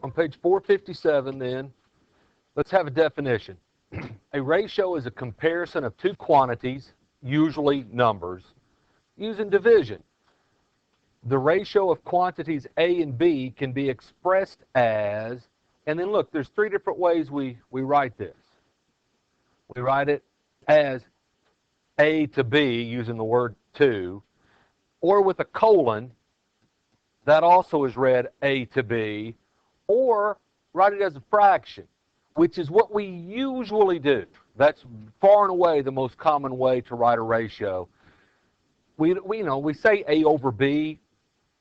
On page 457 then, let's have a definition. A ratio is a comparison of two quantities, usually numbers, using division. The ratio of quantities A and B can be expressed as, and then look, there's three different ways we write this. We write it as A to B using the word to, or with a colon, that also is read A to B, or write it as a fraction, which is what we usually do. That's far and away the most common way to write a ratio. We say A over B.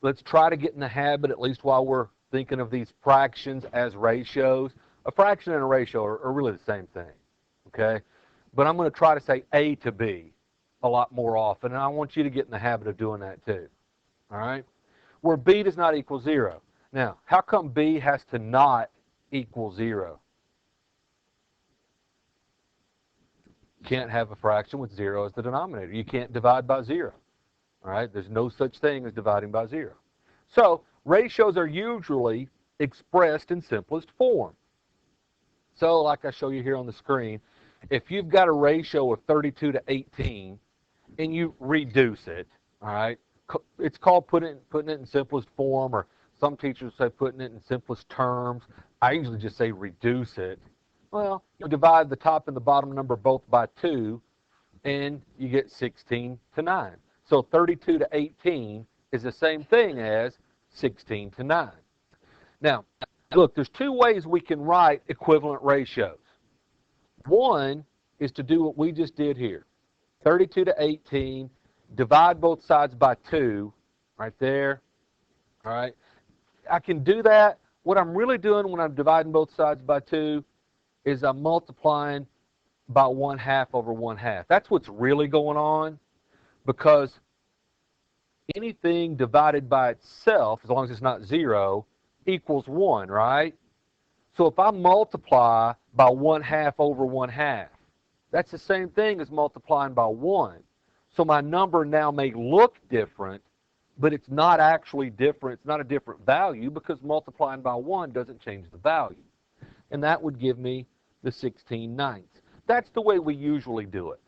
Let's try to get in the habit, at least while we're thinking of these fractions as ratios. A fraction and a ratio are really the same thing, okay? But I'm going to try to say A to B a lot more often, and I want you to get in the habit of doing that too, all right? Where B does not equal 0. Now, how come B has to not equal 0? You can't have a fraction with 0 as the denominator. You can't divide by 0. All right, there's no such thing as dividing by 0. So ratios are usually expressed in simplest form. So like I show you here on the screen, if you've got a ratio of 32 to 18 and you reduce it, all right, it's called putting it in simplest form, or some teachers say putting it in simplest terms. I usually just say reduce it. Well, you divide the top and the bottom number both by 2, and you get 16 to 9. So 32 to 18 is the same thing as 16 to 9. Now, look, there's two ways we can write equivalent ratios. One is to do what we just did here. 32 to 18, divide both sides by 2, right there. All right. I can do that. What I'm really doing when I'm dividing both sides by 2 is I'm multiplying by 1/2 over 1/2. That's what's really going on, because anything divided by itself, as long as it's not 0, equals 1, right? So if I multiply by 1/2 over 1/2, that's the same thing as multiplying by 1. So my number now may look different, but it's not actually different. It's not a different value, because multiplying by 1 doesn't change the value. And that would give me the 16/9. That's the way we usually do it.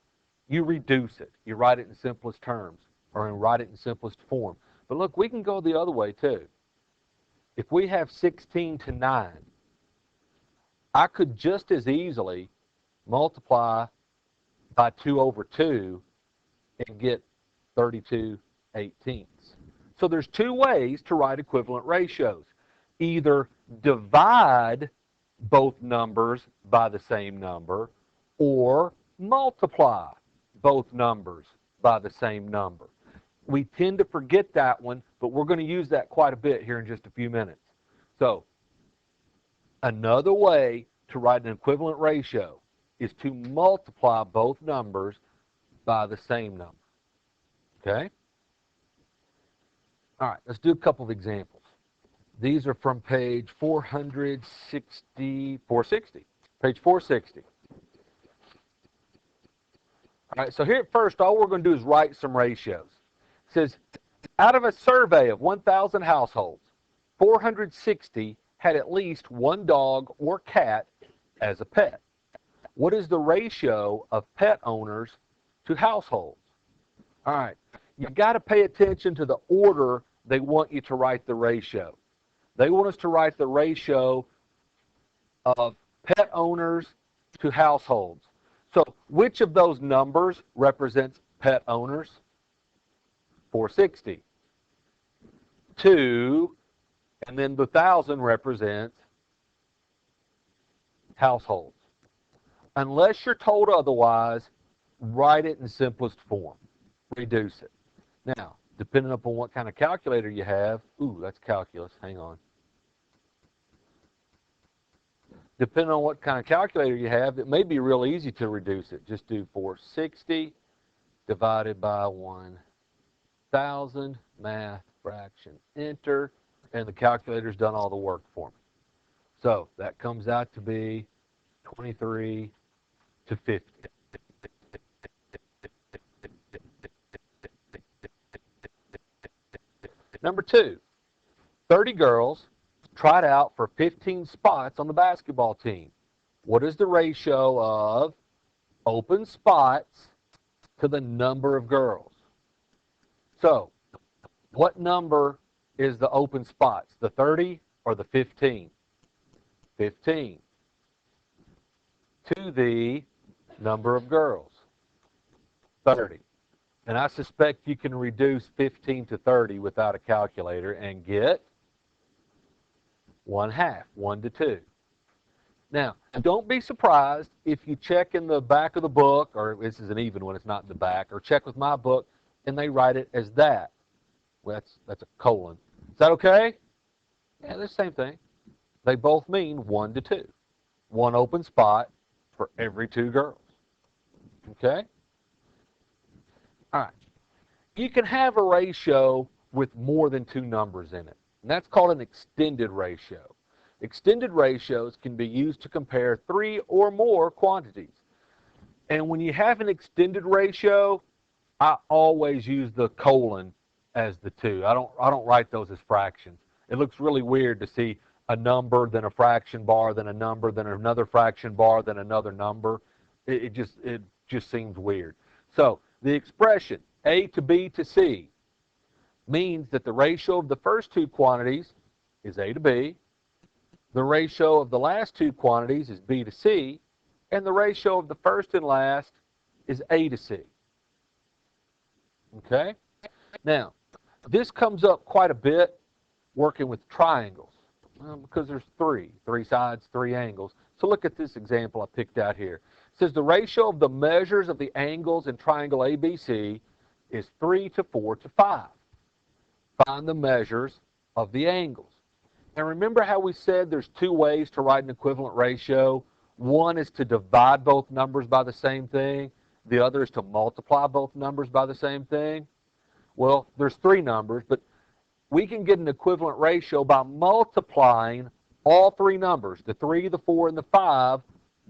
You reduce it. You write it in simplest terms, or write it in simplest form. But look, we can go the other way too. If we have 16 to 9, I could just as easily multiply by 2 over 2 and get 32/18. So there's two ways to write equivalent ratios. Either divide both numbers by the same number, or multiply both numbers by the same number. We tend to forget that one, but we're going to use that quite a bit here in just a few minutes. So another way to write an equivalent ratio is to multiply both numbers by the same number. Okay? All right, let's do a couple of examples. These are from page 460, page 460. All right, so here at first, all we're going to do is write some ratios. It says, out of a survey of 1,000 households, 460 had at least one dog or cat as a pet. What is the ratio of pet owners to households? All right, you've got to pay attention to the order they want you to write the ratio. They want us to write the ratio of pet owners to households. So which of those numbers represents pet owners? 460. 2, and then the 1,000 represents households. Unless you're told otherwise, write it in simplest form. Reduce it. Now, depending upon what kind of calculator you have, ooh, that's calculus, hang on. Depending on what kind of calculator you have, it may be real easy to reduce it. Just do 460 divided by 1,000, math, fraction, enter, and the calculator's done all the work for me. So that comes out to be 23 to 50. Number 2, 30 girls tried out for 15 spots on the basketball team. What is the ratio of open spots to the number of girls? So, what number is the open spots, the 30 or the 15? 15 to the number of girls, 30. And I suspect you can reduce 15 to 30 without a calculator and get 1/2, 1 to 2. Now, don't be surprised if you check in the back of the book, or this is an even one, it's not in the back, or check with my book, and they write it as that. Well, that's a colon. Is that okay? Yeah, they're the same thing. They both mean 1 to 2. One open spot for every 2 girls. Okay? All right. You can have a ratio with more than 2 numbers in it, and that's called an extended ratio. Extended ratios can be used to compare 3 or more quantities. And when you have an extended ratio, I always use the colon as the 2. I don't write those as fractions. It looks really weird to see a number, then a fraction bar, then a number, then another fraction bar, then another number. It just seems weird. So the expression A to B to C means that the ratio of the first 2 quantities is A to B, the ratio of the last 2 quantities is B to C, and the ratio of the first and last is A to C. Okay? Now, this comes up quite a bit working with triangles because there's 3 sides, 3 angles. So look at this example I picked out here. It says the ratio of the measures of the angles in triangle ABC is 3 to 4 to 5. Find the measures of the angles. And remember how we said there's 2 ways to write an equivalent ratio? One is to divide both numbers by the same thing. The other is to multiply both numbers by the same thing. Well, there's 3 numbers, but we can get an equivalent ratio by multiplying all 3 numbers, the 3, the 4, and the 5,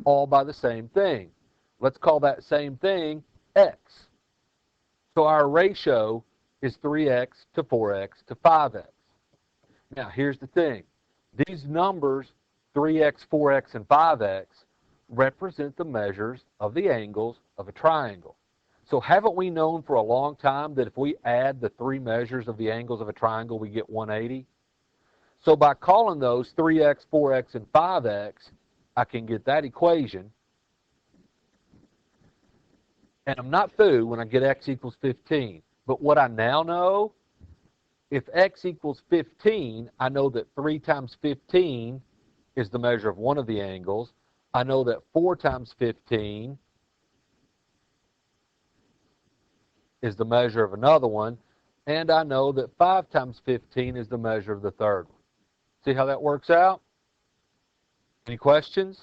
all by the same thing. Let's call that same thing x. So our ratio is 3x to 4x to 5x. Now, here's the thing. These numbers, 3x, 4x, and 5x, represent the measures of the angles of a triangle. So haven't we known for a long time that if we add the 3 measures of the angles of a triangle, we get 180? So by calling those 3x, 4x, and 5x, I can get that equation. And I'm not through when I get x equals 15. But what I now know, if x equals 15, I know that 3 times 15 is the measure of one of the angles. I know that 4 times 15 is the measure of another one. And I know that 5 times 15 is the measure of the third one. See how that works out? Any questions?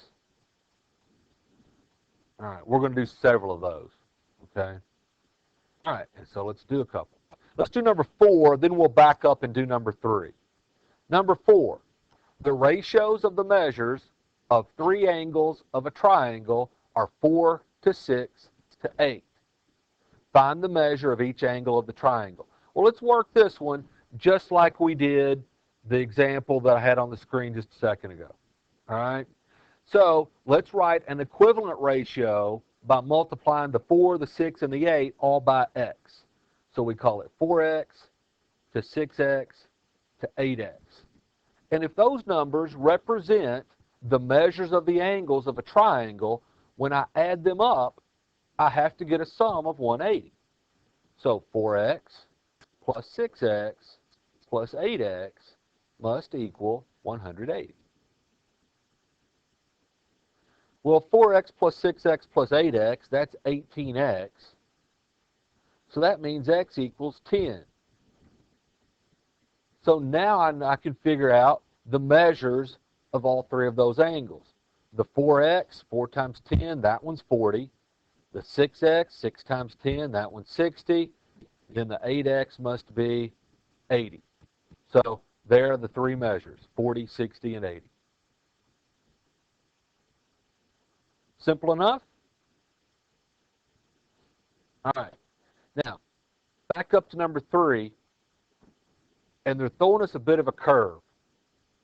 All right, we're going to do several of those. Okay? All right, and so let's do a couple. Let's do number 4, then we'll back up and do number 3. Number 4, the ratios of the measures of 3 angles of a triangle are 4 to 6 to 8. Find the measure of each angle of the triangle. Well, let's work this one just like we did the example that I had on the screen just a second ago. All right? So let's write an equivalent ratio by multiplying the 4, the 6, and the 8 all by x. So we call it 4x to 6x to 8x. And if those numbers represent the measures of the angles of a triangle, when I add them up, I have to get a sum of 180. So 4x plus 6x plus 8x must equal 180. Well, 4x plus 6x plus 8x, that's 18x. So that means x equals 10. So now I can figure out the measures of all 3 of those angles. The 4x, 4 times 10, that one's 40. The 6x, 6 times 10, that one's 60. Then the 8x must be 80. So there are the 3 measures, 40, 60, and 80. Simple enough? All right. Now, back up to number 3, and they're throwing us a bit of a curve.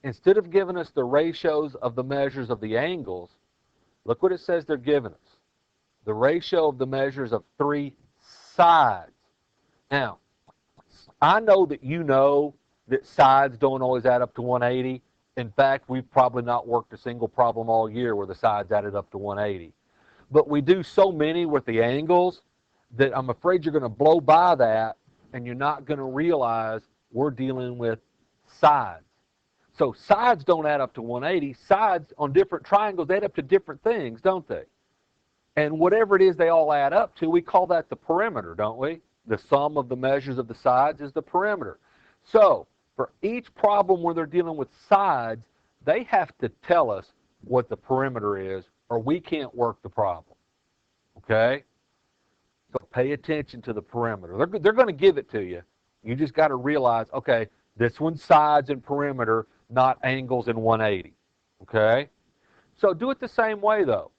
instead of giving us the ratios of the measures of the angles, look what it says they're giving us. The ratio of the measures of 3 sides. Now, I know that you know that sides don't always add up to 180. In fact, we've probably not worked a single problem all year where the sides added up to 180. But we do so many with the angles that I'm afraid you're going to blow by that and you're not going to realize we're dealing with sides. So sides don't add up to 180. Sides on different triangles add up to different things, don't they? And whatever it is they all add up to, we call that the perimeter, don't we? The sum of the measures of the sides is the perimeter. So for each problem where they're dealing with sides, they have to tell us what the perimeter is, or we can't work the problem. Okay? So pay attention to the perimeter. They're going to give it to you. You just got to realize, okay, this one's sides and perimeter, not angles and 180. Okay? So do it the same way, though.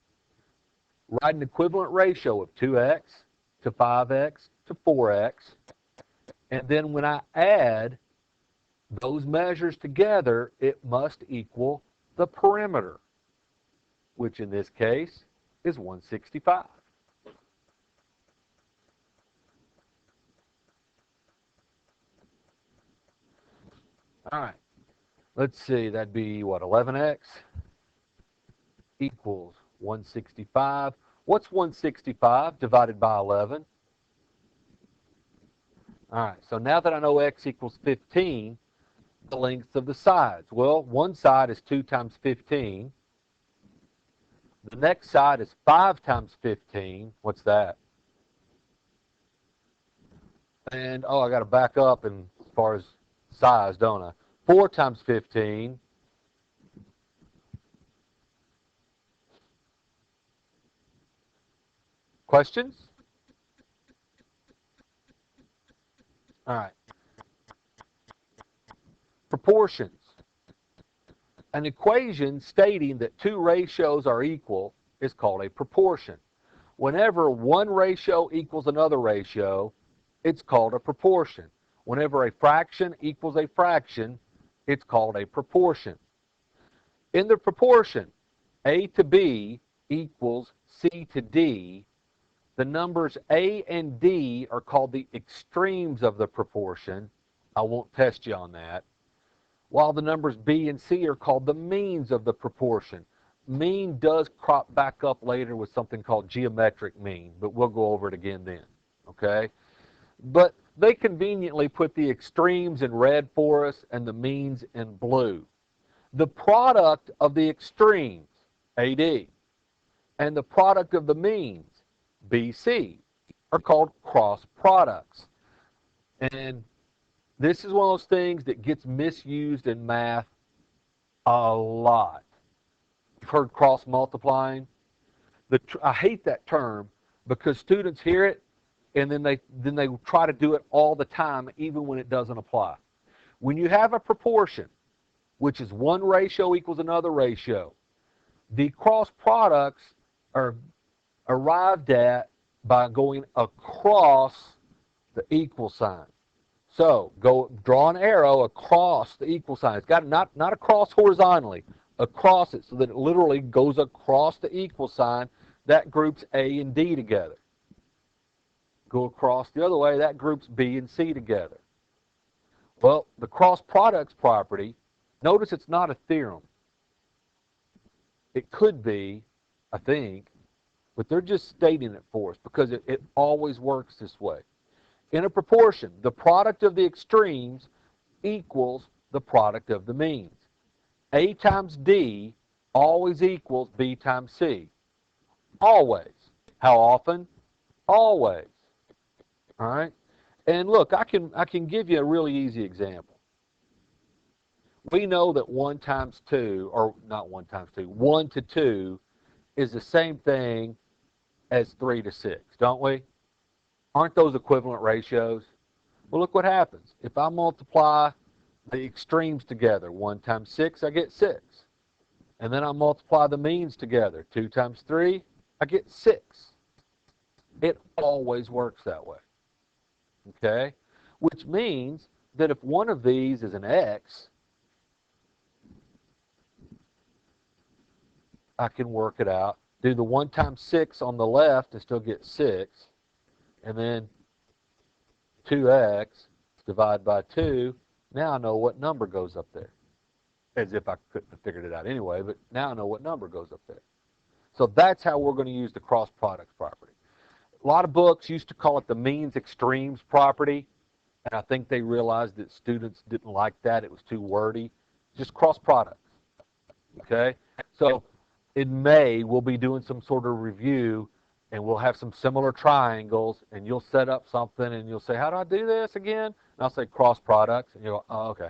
Write an equivalent ratio of 2x to 5x to 4x. And then when I add those measures together, it must equal the perimeter, which in this case is 165. All right. Let's see, that'd be what, 11x equals 165. What's 165 divided by 11? All right, so now that I know x equals 15, the lengths of the sides. Well, one side is 2 times 15. The next side is 5 times 15. What's that? And, oh, I got to back up as far as size, don't I? 4 times 15. Questions? All right. Proportions. An equation stating that two ratios are equal is called a proportion. Whenever one ratio equals another ratio, it's called a proportion. Whenever a fraction equals a fraction, it's called a proportion. In the proportion, A to B equals C to D, the numbers A and D are called the extremes of the proportion. I won't test you on that. While the numbers B and C are called the means of the proportion. Mean does crop back up later with something called geometric mean, but we'll go over it again then, okay? But they conveniently put the extremes in red for us and the means in blue. The product of the extremes, AD, and the product of the means, BC, are called cross products. And this is one of those things that gets misused in math a lot. You've heard cross multiplying. I hate that term because students hear it and then they try to do it all the time even when it doesn't apply. When you have a proportion, which is one ratio equals another ratio, the cross products are arrived at by going across the equal sign. So draw an arrow across the equal sign. It's got not across horizontally, across it so that it literally goes across the equal sign. That groups A and D together. Go across the other way, that groups B and C together. Well, the cross products property, notice it's not a theorem. It could be, I think, but they're just stating it for us because it always works this way. In a proportion, the product of the extremes equals the product of the means. A times D always equals B times C. Always. How often? Always. All right? And look, I can give you a really easy example. We know that 1 times 2, or not 1 times 2, 1 to 2 is the same thing as 3 to 6, don't we? Aren't those equivalent ratios? Well, look what happens. If I multiply the extremes together, 1 times 6, I get 6. And then I multiply the means together, 2 times 3, I get 6. It always works that way. Okay? Which means that if one of these is an x, I can work it out. Do the 1 times 6 on the left and still get 6. And then 2x divided by 2. Now I know what number goes up there. As if I couldn't have figured it out anyway, but now I know what number goes up there. So that's how we're going to use the cross products property. A lot of books used to call it the means extremes property, and I think they realized that students didn't like that. It was too wordy. Just cross products. Okay? So in May, we'll be doing some sort of review, and we'll have some similar triangles, and you'll set up something, and you'll say, how do I do this again? And I'll say cross products, and you'll go, oh, okay.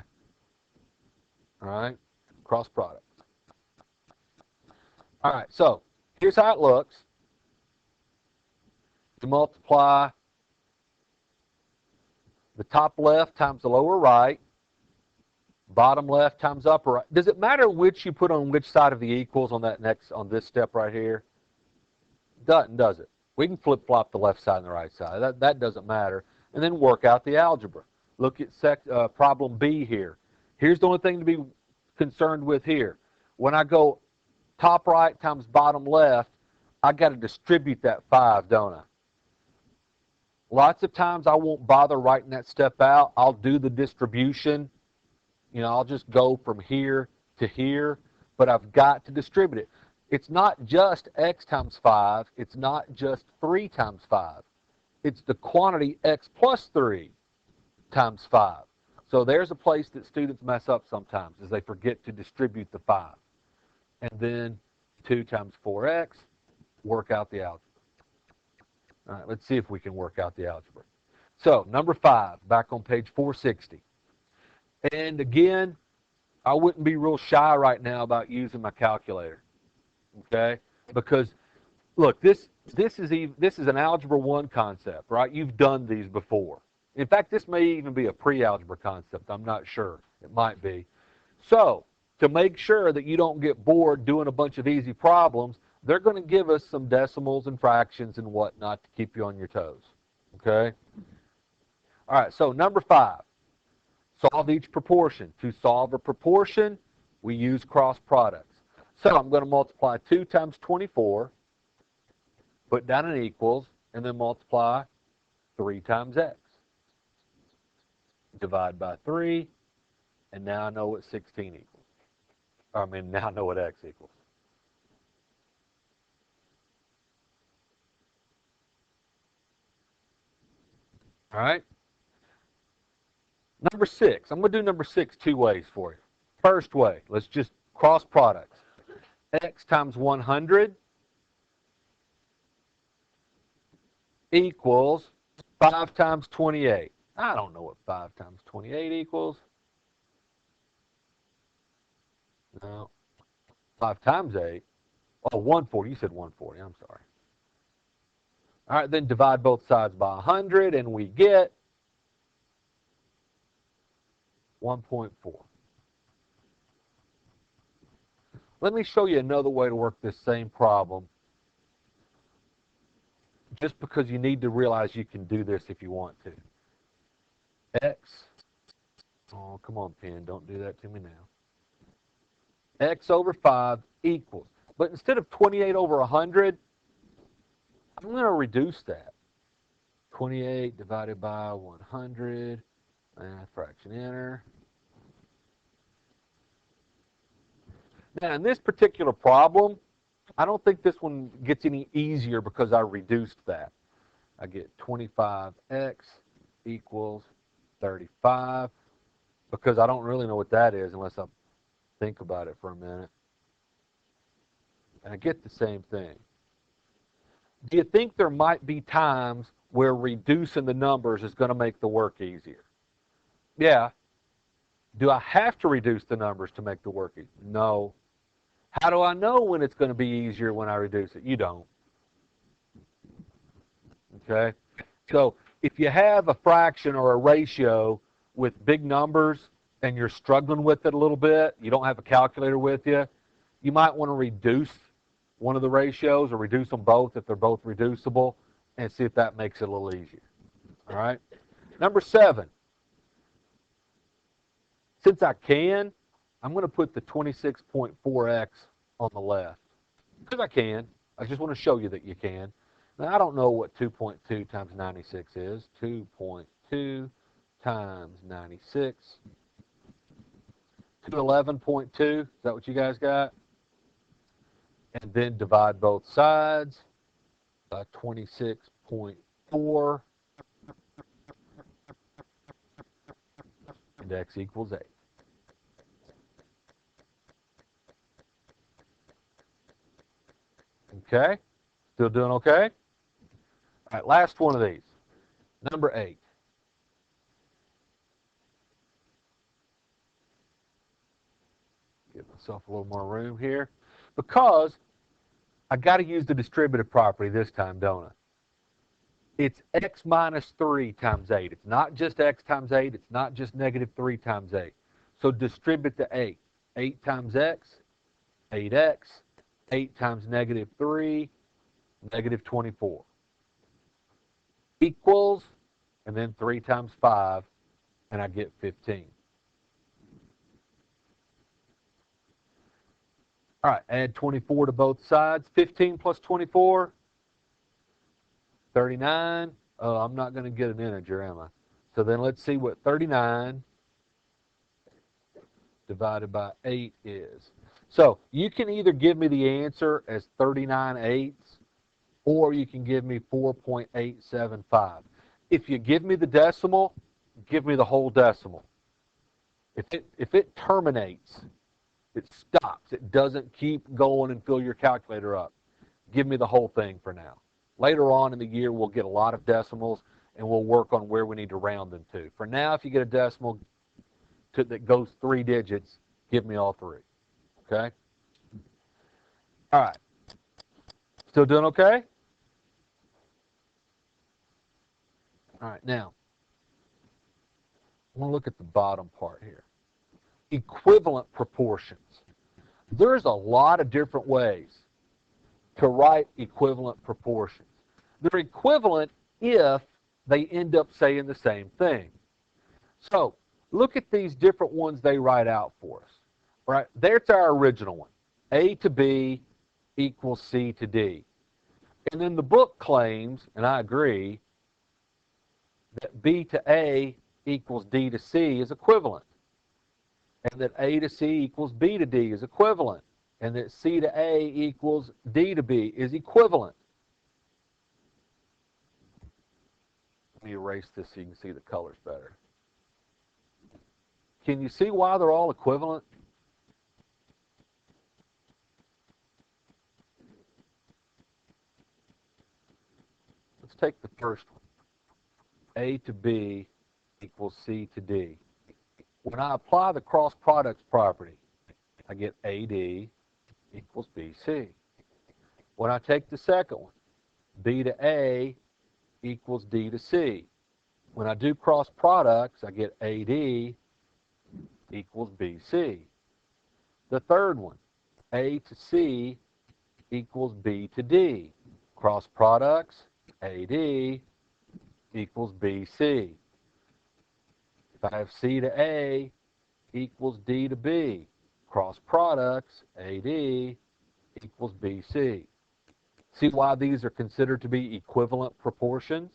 All right? Cross products. All right, so here's how it looks. You multiply the top left times the lower right, bottom left times upper right. Does it matter which you put on which side of the equals on this step right here? Doesn't, does it? We can flip-flop the left side and the right side. That doesn't matter. And then work out the algebra. Look at problem B here. Here's the only thing to be concerned with here. When I go top right times bottom left, I got to distribute that 5, don't I? Lots of times I won't bother writing that step out. I'll do the distribution. You know, I'll just go from here to here, but I've got to distribute it. It's not just x times 5. It's not just 3 times 5. It's the quantity x plus 3 times 5. So there's a place that students mess up sometimes, is they forget to distribute the 5. And then 2 times 4x, work out the algebra. All right, let's see if we can work out the algebra. So, number 5, back on page 460. And again, I wouldn't be real shy right now about using my calculator, okay? Because, look, this is an Algebra 1 concept, right? You've done these before. In fact, this may even be a pre-algebra concept. I'm not sure. It might be. So, to make sure that you don't get bored doing a bunch of easy problems, they're going to give us some decimals and fractions and whatnot to keep you on your toes, okay? All right, so number 5, solve each proportion. To solve a proportion, we use cross products. So I'm going to multiply 2 times 24, put down an equals, and then multiply 3 times x. Divide by 3, and now I know what 16 equals. Now I know what x equals. All right? Number 6. I'm going to do number 6 two ways for you. First way, let's just cross products. X times 100 equals 5 times 28. I don't know what 5 times 28 equals. No. 5 times 8. Oh, 140. You said 140. I'm sorry. All right, then divide both sides by 100, and we get 1.4. Let me show you another way to work this same problem, just because you need to realize you can do this if you want to. X, oh, come on, pen, don't do that to me now. X over 5 equals, but instead of 28 over 100, I'm going to reduce that. 28 divided by 100, fraction enter. Now, in this particular problem, I don't think this one gets any easier because I reduced that. I get 25x equals 35, because I don't really know what that is unless I think about it for a minute. And I get the same thing. Do you think there might be times where reducing the numbers is going to make the work easier? Yeah. Do I have to reduce the numbers to make the work easier? No. How do I know when it's going to be easier when I reduce it? You don't. Okay? So if you have a fraction or a ratio with big numbers and you're struggling with it a little bit, you don't have a calculator with you, you might want to reduce one of the ratios or reduce them both if they're both reducible and see if that makes it a little easier. All right? Number 7. Since I can, I'm going to put the 26.4x on the left. Because I can. I just want to show you that you can. Now, I don't know what 2.2 times 96 is. 2.2 times 96. 211.2. Is that what you guys got? And then divide both sides by 26.4. And x equals 8. Okay? Still doing okay? All right, last one of these. Number 8. Give myself a little more room here. Because I got to use the distributive property this time, don't I? It's x minus 3 times 8. It's not just x times 8. It's not just negative 3 times 8. So distribute the 8. 8 times x, 8x. 8 times negative 3, negative 24. Equals, and then 3 times 5, and I get 15. All right, add 24 to both sides. 15 plus 24, 39. Oh, I'm not going to get an integer, am I? So then let's see what 39 divided by 8 is. So you can either give me the answer as 39/8, or you can give me 4.875. If you give me the decimal, give me the whole decimal. If it terminates, it stops, it doesn't keep going and fill your calculator up, give me the whole thing for now. Later on in the year, we'll get a lot of decimals, and we'll work on where we need to round them to. For now, if you get a decimal that goes 3 digits, give me all 3. Okay? All right. Still doing okay? All right, now, I want to look at the bottom part here. Equivalent proportions. There's a lot of different ways to write equivalent proportions. They're equivalent if they end up saying the same thing. So, look at these different ones they write out for us. Right? There's our original one. A to B equals C to D. And then the book claims, and I agree, that B to A equals D to C is equivalent. And that A to C equals B to D is equivalent. And that C to A equals D to B is equivalent. Let me erase this so you can see the colors better. Can you see why they're all equivalent? Let's take the first one. A to B equals C to D. When I apply the cross products property, I get AD equals BC. When I take the second one, B to A equals D to C. When I do cross products, I get AD equals BC. The third one, A to C equals B to D. Cross products, AD equals BC. If I have C to A equals D to B. Cross products, AD equals BC. See why these are considered to be equivalent proportions?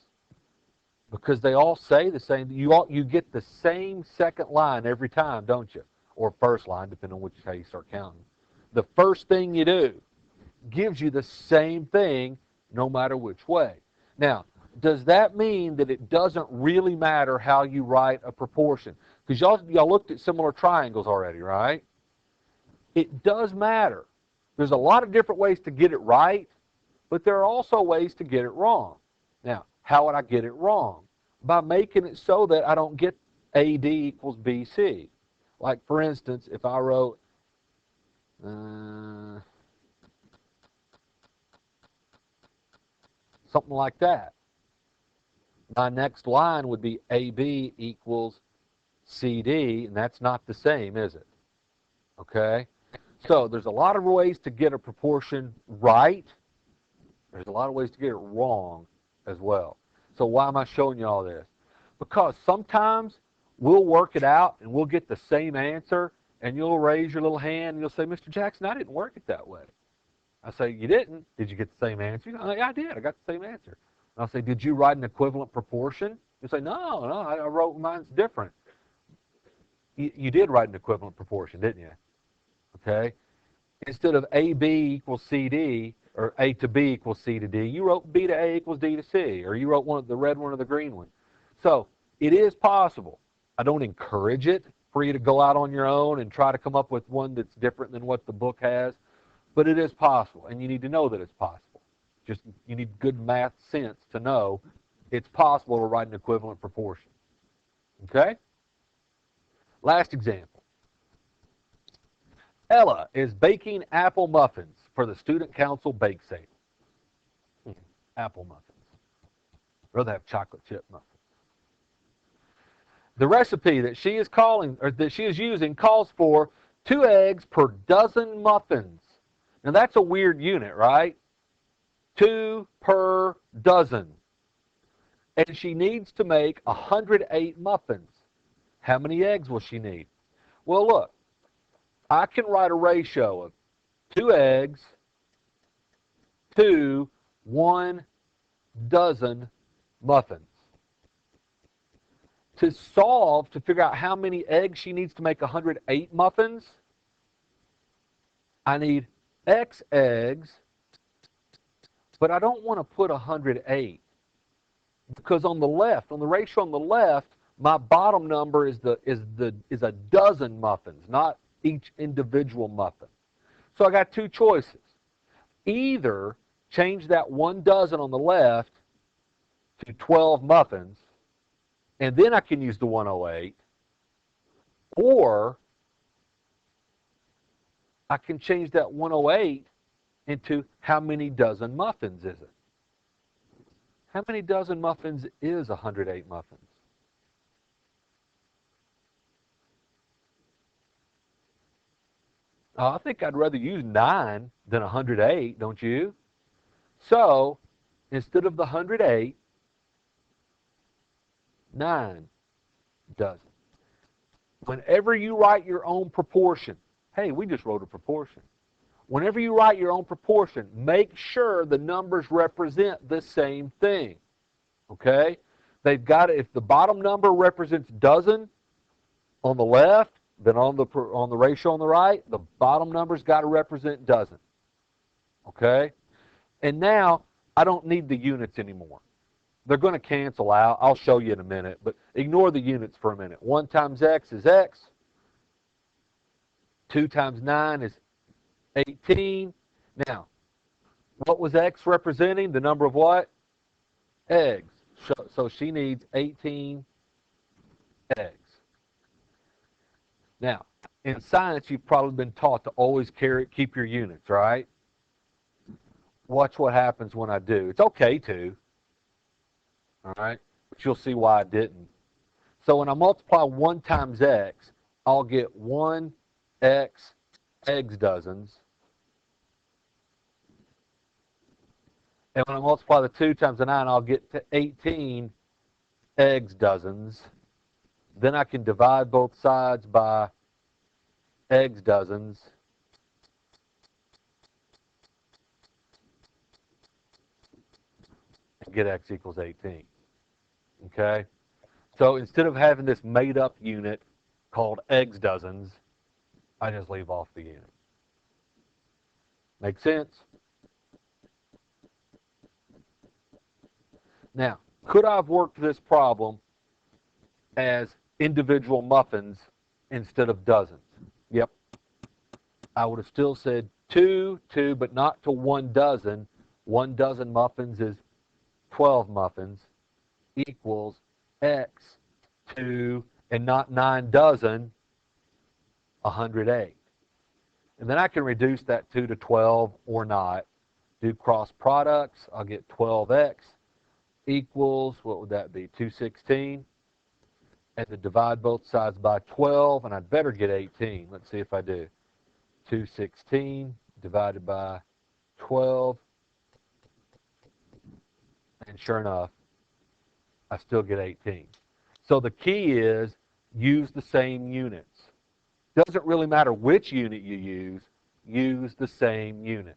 Because they all say the same. You get the same second line every time, don't you? Or first line, depending on how you start counting. The first thing you do gives you the same thing no matter which way. Now, does that mean that it doesn't really matter how you write a proportion? Because y'all looked at similar triangles already, right? It does matter. There's a lot of different ways to get it right, but there are also ways to get it wrong. Now, how would I get it wrong? By making it so that I don't get AD equals BC. Like, for instance, if I wrote something like that, my next line would be AB equals CD, and that's not the same, is it? Okay? So there's a lot of ways to get a proportion right. There's a lot of ways to get it wrong as well. So why am I showing you all this? Because sometimes we'll work it out and we'll get the same answer, and you'll raise your little hand and you'll say, Mr. Jackson, I didn't work it that way. I say, you didn't. Did you get the same answer? You go, yeah, I did. I got the same answer. And I'll say, did you write an equivalent proportion? You say, no, I wrote mine's different. You did write an equivalent proportion, didn't you? Okay? Instead of AB equals CD, or A to B equals C to D, you wrote B to A equals D to C, or you wrote one of the red one or the green one. So it is possible. I don't encourage it for you to go out on your own and try to come up with one that's different than what the book has, but it is possible, and you need to know that it's possible. Just you need good math sense to know it's possible to write an equivalent proportion. Okay? Last example. Ella is baking apple muffins for the Student Council bake sale. Apple muffins. I'd rather have chocolate chip muffins. The recipe that she is using calls for 2 eggs per dozen muffins. Now that's a weird unit, right? 2 per dozen. And she needs to make 108 muffins. How many eggs will she need? Well, look, I can write a ratio of 2 eggs to 1 dozen muffins. To solve, to figure out how many eggs she needs to make 108 muffins, I need X eggs, but I don't want to put 108 because on the left, on the ratio on the left, my bottom number is a dozen muffins, not each individual muffin. So I got 2 choices. Either change that 1 dozen on the left to 12 muffins, and then I can use the 108, or I can change that 108 into how many dozen muffins is it? How many dozen muffins is 108 muffins? I think I'd rather use 9 than 108, don't you? So, instead of the 108, 9 dozen. Whenever you write your own proportion, hey, we just wrote a proportion. Whenever you write your own proportion, make sure the numbers represent the same thing. Okay? They've got to, if the bottom number represents dozen on the left, then on the ratio on the right, the bottom number's got to represent dozen. Okay? And now I don't need the units anymore. They're going to cancel out. I'll show you in a minute, but ignore the units for a minute. 1 times x is x. 2 times 9 is 18. Now, what was x representing? The number of what? Eggs. So she needs 18 eggs. Now, in science, you've probably been taught to always keep your units, right? Watch what happens when I do. It's okay to, all right? But you'll see why I didn't. So when I multiply 1 times x, I'll get 1x eggs dozens. And when I multiply the 2 times the 9, I'll get to 18 eggs dozens. Then I can divide both sides by eggs dozens. And get x equals 18. Okay? So instead of having this made-up unit called eggs dozens, I just leave off the unit. Make sense? Now, could I have worked this problem as individual muffins instead of dozens? Yep. I would have still said 2, but not to 1 dozen. 1 dozen muffins is 12 muffins equals x 2, and not 9 dozen, 108. And then I can reduce that 2 to 12 or not. Do cross products. I'll get 12x equals, what would that be, 216? And to divide both sides by 12, and I'd better get 18. Let's see if I do. 216 divided by 12. And sure enough, I still get 18. So the key is use the same units. Doesn't really matter which unit you use the same units.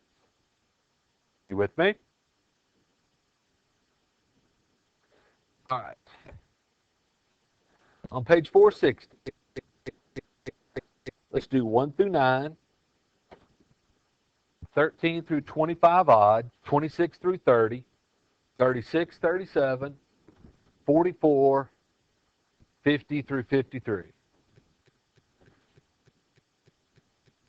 You with me? All right. On page 460, let's do 1 through 9, 13 through 25 odd, 26 through 30, 36, 37, 44, 50 through 53.